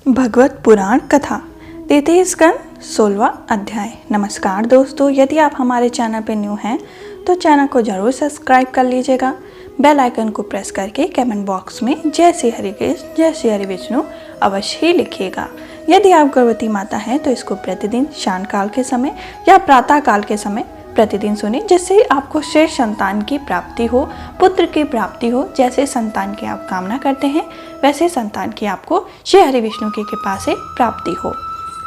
भगवत पुराण कथा द्वितीय स्कंद 16वां अध्याय। नमस्कार दोस्तों, यदि आप हमारे चैनल पर न्यू हैं तो चैनल को जरूर सब्सक्राइब कर लीजिएगा। बेल आइकन को प्रेस करके कमेंट बॉक्स में जय श्री हरि कृष्ण जय श्री हरि विष्णु अवश्य ही लिखिएगा। यदि आप गर्भवती माता हैं तो इसको प्रतिदिन शाम काल के समय या प्रातः काल के समय प्रतिदिन सुने, जिससे आपको श्रेष्ठ संतान की प्राप्ति हो, पुत्र की प्राप्ति हो। जैसे संतान की आप कामना करते हैं वैसे संतान की आपको श्री हरि विष्णु की कृपा से प्राप्ति हो।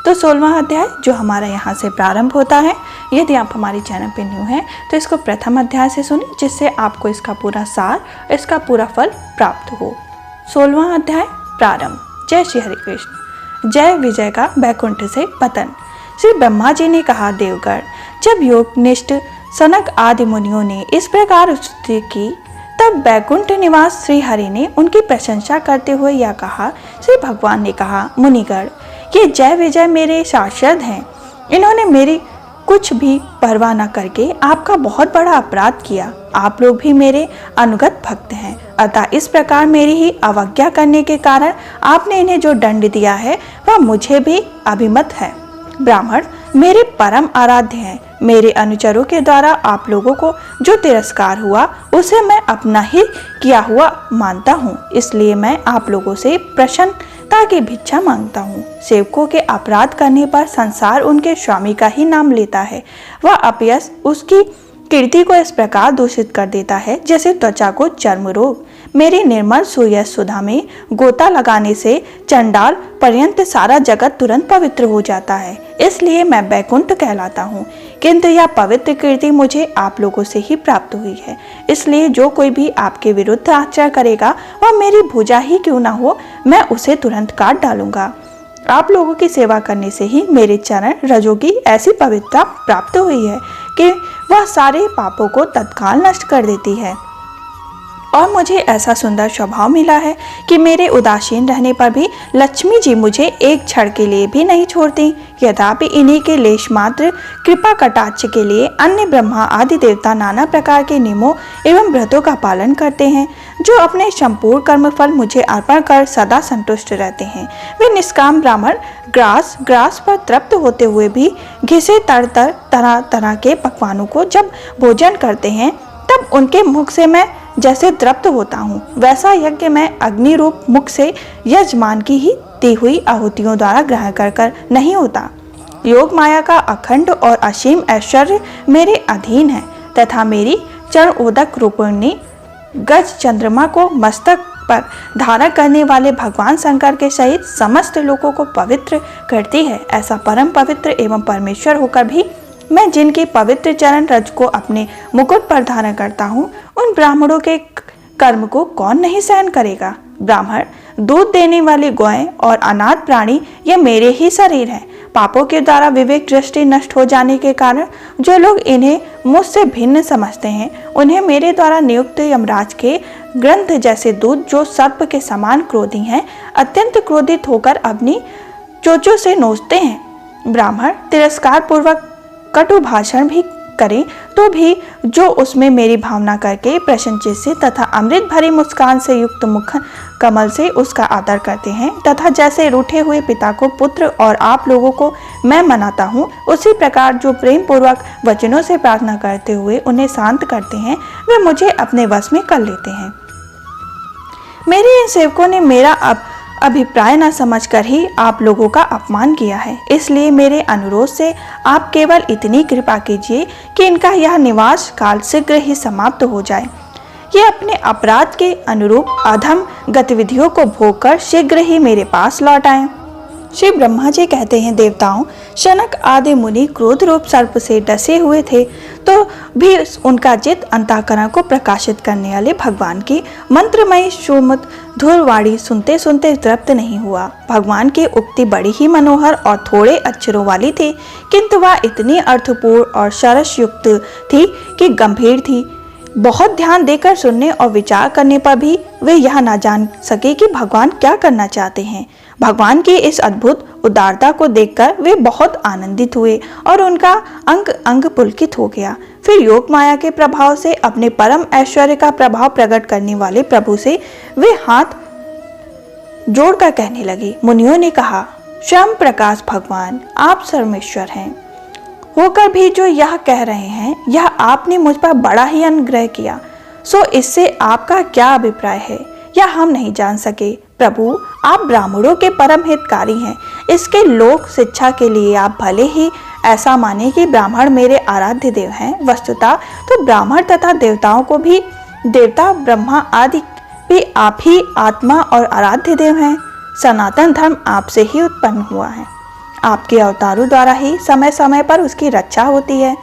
तो 16वां अध्याय जो हमारा यहाँ से प्रारंभ होता है, यदि आप हमारे चैनल पे न्यू हैं तो इसको प्रथम अध्याय से सुने, जिससे आपको इसका पूरा सार, इसका पूरा फल प्राप्त हो। 16वां अध्याय प्रारंभ। जय श्री हरि कृष्ण। जय विजय का बैकुंठ से पतन। श्री ब्रह्मा जी ने कहा, देवगण, जब योग निष्ठ सनक आदि मुनियों ने इस प्रकार स्तुति की, तब बैकुंठ निवास श्री हरि ने उनकी प्रशंसा करते हुए यह कहा। श्री भगवान ने कहा, मुनिगण, ये जय विजय मेरे शाश्वत हैं। इन्होंने मेरी कुछ भी परवाह न करके आपका बहुत बड़ा अपराध किया। आप लोग भी मेरे अनुगत भक्त हैं, अतः इस प्रकार मेरी ही अवज्ञा करने के कारण आपने इन्हें जो दंड दिया है वह मुझे भी अभिमत है। ब्राह्मण मेरे परम आराध्य हैं। मेरे अनुचरों के द्वारा आप लोगों को जो तिरस्कार हुआ उसे मैं अपना ही किया हुआ मानता हूँ, इसलिए मैं आप लोगों से प्रसन्नता की भिक्षा मांगता हूँ। सेवकों के अपराध करने पर संसार उनके स्वामी का ही नाम लेता है। वह अपयश उसकी कीर्ति को इस प्रकार दूषित कर देता है जैसे त्वचा को चर्म रोग। मेरी निर्मल सुयश सुधा में गोता लगाने से चंडाल पर्यंत सारा जगत तुरंत पवित्र हो जाता है, इसलिए मैं बैकुंठ कहलाता हूँ। किंतु यह पवित्र कीर्ति मुझे आप लोगों से ही प्राप्त हुई है, इसलिए जो कोई भी आपके विरुद्ध आचरण करेगा वह मेरी भुजा ही क्यों न हो, मैं उसे तुरंत काट डालूंगा। आप लोगों की सेवा करने से ही मेरे चरण रजों की ऐसी पवित्रता प्राप्त हुई है कि वह सारे पापों को तत्काल नष्ट कर देती है, और मुझे ऐसा सुंदर स्वभाव मिला है कि मेरे उदासीन रहने पर भी लक्ष्मी जी मुझे एक क्षण के लिए भी नहीं छोड़ती। यद्यपि इन्हीं के लेश मात्र कृपा कटाक्ष के लिए अन्य ब्रह्मा आदि देवता नाना प्रकार के नियमों एवं व्रतों का पालन करते हैं, जो अपने संपूर्ण कर्मफल मुझे अर्पण कर सदा संतुष्ट रहते हैं। वे निष्काम ब्राह्मण ग्रास पर तृप्त होते हुए भी घिसे तरह तरह के पकवानों को जब भोजन करते हैं, तब उनके मुख से मैं जैसे तृप्त होता हूँ, वैसा यज्ञ मैं अग्नि रूप मुख से यजमान की ही दी हुई आहुतियों द्वारा ग्रहण कर नहीं होता। योग माया का अखंड और असीम ऐश्वर्य मेरे अधीन है, तथा मेरी चरणोदक रूपिणी गज चंद्रमा को मस्तक पर धारण करने वाले भगवान शंकर के सहित समस्त लोगों को पवित्र करती है। ऐसा परम पवित्र एवं परमेश्वर होकर भी मैं जिनके पवित्र चरण रज को अपने मुकुट पर धारण करता हूँ, उन ब्राह्मणों के कर्म को कौन नहीं सहन करेगा। ब्राह्मण, दूध देने वाले गौएं और अनाथ प्राणी ये मेरे ही शरीर हैं। पापों के द्वारा विवेक दृष्टि नष्ट हो जाने के कारण जो लोग इन्हें मुझसे भिन्न समझते हैं, उन्हें मेरे द्वारा नियुक्त यमराज के ग्रंथ जैसे दूत, जो सर्प के समान क्रोधी हैं, अत्यंत क्रोधित होकर अपनी चोंचों से नोचते हैं। ब्राह्मण तिरस्कार पूर्वक कटु भाषण भी करें तो भी जो उसमें मेरी भावना करके प्रशंसित से तथा अमृत भरी मुस्कान से युक्त मुख कमल से उसका आदर करते हैं, तथा जैसे रूठे हुए पिता को पुत्र और आप लोगों को मैं मनाता हूँ, उसी प्रकार जो प्रेम पूर्वक वचनों से प्रार्थना करते हुए उन्हें शांत करते हैं, वे मुझे अपने वश में कर लेते हैं। मेरे इन सेवकों ने मेरा अभिप्राय न समझकर ही आप लोगों का अपमान किया है, इसलिए मेरे अनुरोध से आप केवल इतनी कृपा कीजिए कि इनका यह निवास काल शीघ्र ही समाप्त हो जाए। ये अपने अपराध के अनुरूप अधम गतिविधियों को भोग कर शीघ्र ही मेरे पास लौट आएं। श्री ब्रह्मा जी कहते हैं, देवताओं, शनक आदि मुनि क्रोध रूप सर्प से डसे हुए थे तो भी उनका चित्त अंतःकरण को प्रकाशित करने वाले भगवान की मंत्रमयी सुमधुर धुरवाणी सुनते सुनते तृप्त नहीं हुआ। भगवान की उक्ति बड़ी ही मनोहर और थोड़े अक्षरों वाली थी, किंतु वह इतनी अर्थपूर्ण और सरस युक्त थी कि गंभीर थी। बहुत ध्यान देकर सुनने और विचार करने पर भी वे यह न जान सके कि भगवान क्या करना चाहते हैं। भगवान की इस अद्भुत उदारता को देखकर वे बहुत आनंदित हुए और उनका अंग अंग पुलकित हो गया। फिर योग माया के प्रभाव से अपने परम ऐश्वर्य का प्रभाव प्रकट करने वाले प्रभु से वे हाथ जोड़कर कहने लगी। मुनियों ने कहा, स्वयं प्रकाश भगवान आप सर्वेश्वर हैं होकर भी जो यह कह रहे हैं, यह आपने मुझ पर बड़ा ही अनुग्रह किया, सो इससे आपका क्या अभिप्राय है यह हम नहीं जान सके। प्रभु, आप ब्राह्मणों के परम हितकारी हैं। इसके लोक शिक्षा के लिए आप भले ही ऐसा माने कि ब्राह्मण मेरे आराध्य देव हैं, वस्तुतः तो ब्राह्मण तथा देवताओं को भी देवता ब्रह्मा आदि भी आप ही आत्मा और आराध्य देव हैं। सनातन धर्म आपसे ही उत्पन्न हुआ है। आपके अवतारों द्वारा ही समय समय पर उसकी रक्षा होती है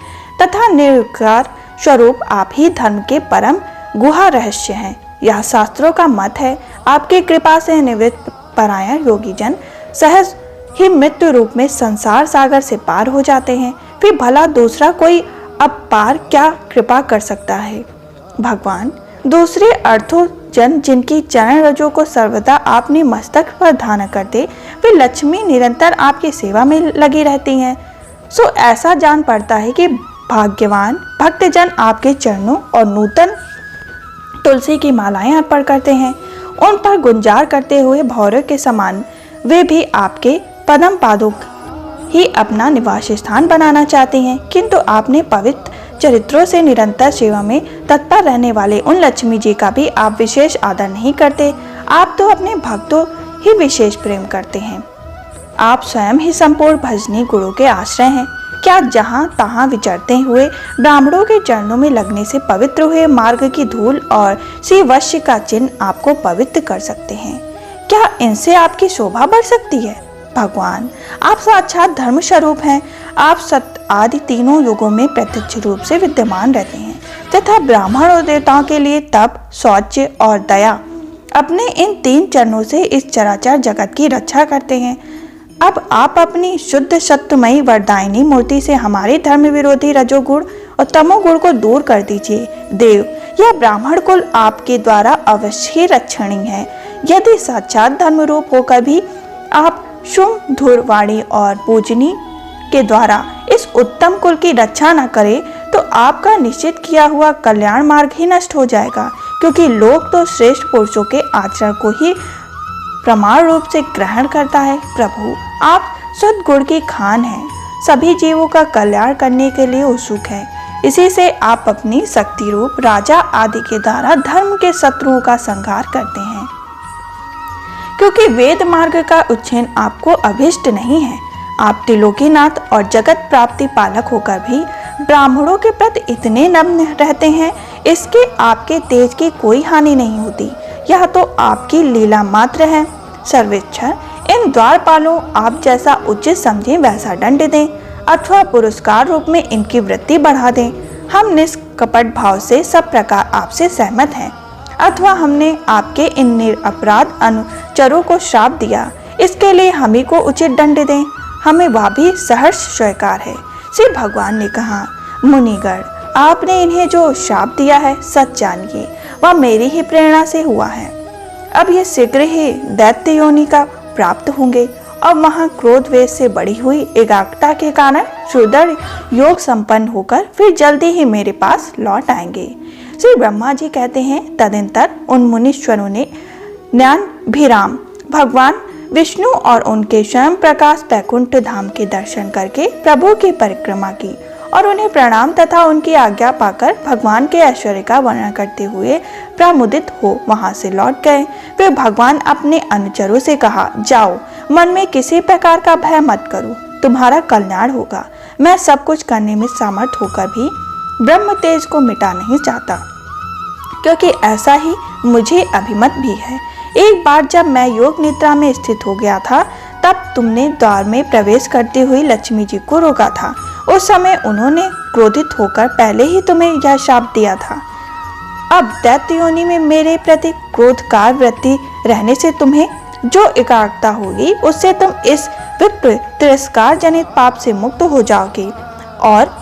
तथा निर्विकार स्वरूप आप ही धर्म के परम गुहा रहस्य हैं। यह शास्त्रों का मत है। आपकी कृपा से निवृत्त परायण योगी जन सहज ही मृत्यु रूप में संसार सागर से पार हो जाते हैं। फिर भला दूसरा कोई अब पार क्या कृपा कर सकता है। भगवान, दूसरे अर्थों जन जिनकी चरण रजों को सर्वदा आपने मस्तक पर धारण करते, वे लक्ष्मी निरंतर आपकी सेवा में लगी रहती हैं। सो ऐसा जान पड़ता है कि भाग्यवान भक्तजन आपके चरणों और नूतन तुलसी की मालाएं अर्पण करते हैं। उन पर गुंजार करते हुए भौरों के समान वे भी आपके पदम पादों ही अपना निवास स्थान बनाना चाहते हैं, किंतु आपने पवित्र चरित्रों से निरंतर सेवा में तत्पर रहने वाले उन लक्ष्मी जी का भी आप विशेष आदर नहीं करते। आप तो अपने भक्तों ही विशेष प्रेम करते हैं। आप स्वयं ही संपूर्ण भजनी गुरु के आश्रय हैं। क्या जहाँ तहाँ विचरते हुए ब्राह्मणों के चरणों में लगने से पवित्र हुए मार्ग की धूल और श्री वश्य का चिन्ह आपको पवित्र कर सकते हैं? क्या इनसे आपकी शोभा बढ़ सकती है? भगवान, आप साक्षात धर्म स्वरूप हैं। आप सत्य आदि तीनों युगों में प्रत्यक्ष रूप से विद्यमान रहते हैं तथा ब्राह्मण और देवताओं के लिए तप, शौच और दया अपने इन तीन चरणों से इस चराचर जगत की रक्षा करते हैं। अब आप अपनी शुद्ध सत्यमयी वरदायिनी मूर्ति से हमारे धर्म विरोधी रजोगुण और तमोगुण को दूर कर दीजिए। देव, यह ब्राह्मण कुल आपके द्वारा अवश्य ही रक्षणीय है। यदि साक्षात धर्म रूप होकर भी आप शुभ धुरवाणी और पूजनी के द्वारा इस उत्तम कुल की रक्षा न करें तो आपका निश्चित किया हुआ कल्याण मार्ग ही नष्ट हो जाएगा, क्योंकि लोक तो श्रेष्ठ पुरुषों के आचरण को ही प्रमाण रूप से ग्रहण करता है। प्रभु, आप सद्गुण की खान हैं, सभी जीवों का कल्याण करने के लिए उत्सुक हैं। इसी से आप अपनी शक्ति रूप राजा आदि के द्वारा धर्म के शत्रुओं का संहार करते हैं, क्योंकि वेद मार्ग का उच्छेद आपको अभिष्ट नहीं है। आप त्रिलोकीनाथ और जगत प्राप्ति पालक होकर भी ब्राह्मणों के प्रति इतने नम्र रहते हैं, इसके आपके तेज की कोई हानि नहीं होती। यह तो आपकी लीला मात्र है। सर्वेक्षण, इन द्वारपालों आप जैसा उचित समझें वैसा दंड दें अथवा पुरस्कार रूप में इनकी वृत्ति बढ़ा दें। हम निष्कपट भाव से सब प्रकार आपसे सहमत हैं, अथवा हमने आपके इन निरपराध अनुचरों को श्राप दिया, इसके लिए हम ही को उचित दंड दें, हमें वह भी सहर्ष स्वीकार है। श्री भगवान ने कहा, मुनिगण, आपने इन्हें जो श्राप दिया है सच जानिए वह मेरी ही प्रेरणा से हुआ है। अब ये शीघ्र ही दैत्य योनि का प्राप्त होंगे और वहाँ क्रोध वेश से बढ़ी हुई एकाग्रता के कारण सुदृढ़ योग संपन्न होकर फिर जल्दी ही मेरे पास लौट आएंगे। श्री ब्रह्मा जी कहते हैं, तदनंतर उन मुनीश्वरों ने ज्ञानाभिराम भगवान विष्णु और उनके स्वयं प्रकाश वैकुंठ धाम के दर्शन करके प्रभु की परिक्रमा की और उन्हें प्रणाम तथा उनकी आज्ञा पाकर भगवान के ऐश्वर्य का वर्णन करते हुए प्रमुदित हो वहां से लौट गए। फिर भगवान अपने अनुचरों से कहा, जाओ, मन में किसी प्रकार का भय मत करो, तुम्हारा कल्याण होगा। मैं सब कुछ करने में समर्थ होकर भी ब्रह्म तेज को मिटा नहीं चाहता, क्योंकि ऐसा ही मुझे अभिमत भी है। एक बार जब मैं योग निद्रा में स्थित हो गया था, तब तुमने द्वार में प्रवेश करती हुई लक्ष्मी जी को रोका था। उस समय उन्होंने क्रोधित होकर पहले ही तुम्हें यह शाप दिया था। अब दैत्य योनि में मेरे प्रति क्रोधकार वृत्ति रहने से तुम्हें जो एकाग्रता होगी, उससे तुम इस विप्र तिरस्कार जनित पाप से मुक्त हो जाओगे और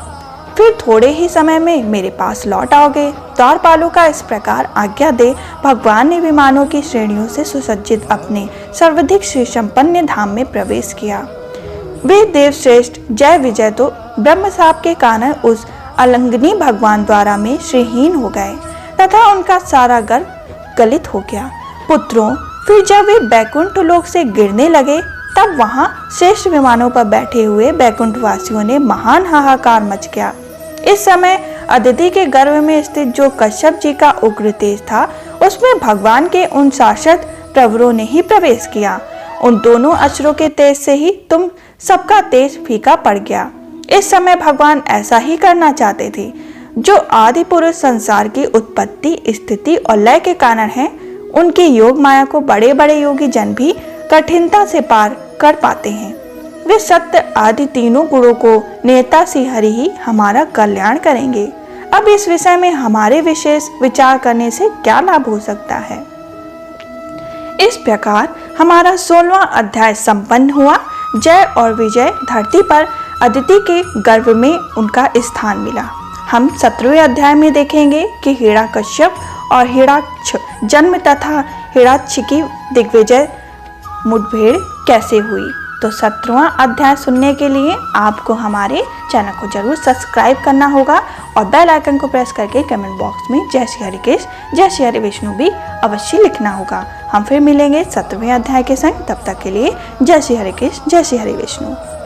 फिर थोड़े ही समय में मेरे पास लौट आओगे। द्वारपालों का इस प्रकार आज्ञा दे भगवान ने विमानों की श्रेणियों से सुसज्जित अपने सर्वाधिक श्री संपन्न धाम में प्रवेश किया। वे देवश्रेष्ठ जय विजय तो ब्रह्म साप के कारण उस अलंघनीय भगवान द्वारा में श्रीहीन हो गए तथा उनका सारा गर्भ गलित हो गया। पुत्रों, फिर जब वे बैकुंठ लोक से गिरने लगे तब वहां श्रेष्ठ विमानों पर बैठे हुए बैकुंठवासियों ने महान हाहाकार मच गया। इस समय अदिति के गर्भ में स्थित जो कश्यप जी का उग्र तेज था, उसमें भगवान के उन शाश्वत प्रवरों ने ही प्रवेश किया। उन दोनों असुरों के तेज से ही तुम सबका तेज फीका पड़ गया। इस समय भगवान ऐसा ही करना चाहते थे। जो आदि पुरुष संसार की उत्पत्ति, स्थिति और लय के कारण हैं, उनके योग माया को बड़े बड़े योगी जन भी कठिनता से पार कर पाते हैं। वे सत्य आदि तीनों गुणों को नेता श्री हरि ही हमारा कल्याण करेंगे। अब इस विषय में हमारे विशेष विचार करने से क्या लाभ हो सकता है। इस प्रकार हमारा 16वां अध्याय संपन्न हुआ। जय और विजय धरती पर अदिति के गर्भ में उनका स्थान मिला। हम 17वें अध्याय में देखेंगे कि हिरण्यकश्यप और हिरण्याक्ष जन्म तथा हिरण्याक्ष की दिग्विजय मुठभेड़ कैसे हुई। तो 17वां अध्याय सुनने के लिए आपको हमारे चैनल को जरूर सब्सक्राइब करना होगा और बेल आइकन को प्रेस करके कमेंट बॉक्स में जय श्री हरिकृष्ण जय श्री हरि विष्णु भी अवश्य लिखना होगा। हम फिर मिलेंगे 17वें अध्याय के संग। तब तक के लिए जय श्री हरिकृष्ण जय श्री हरि विष्णु।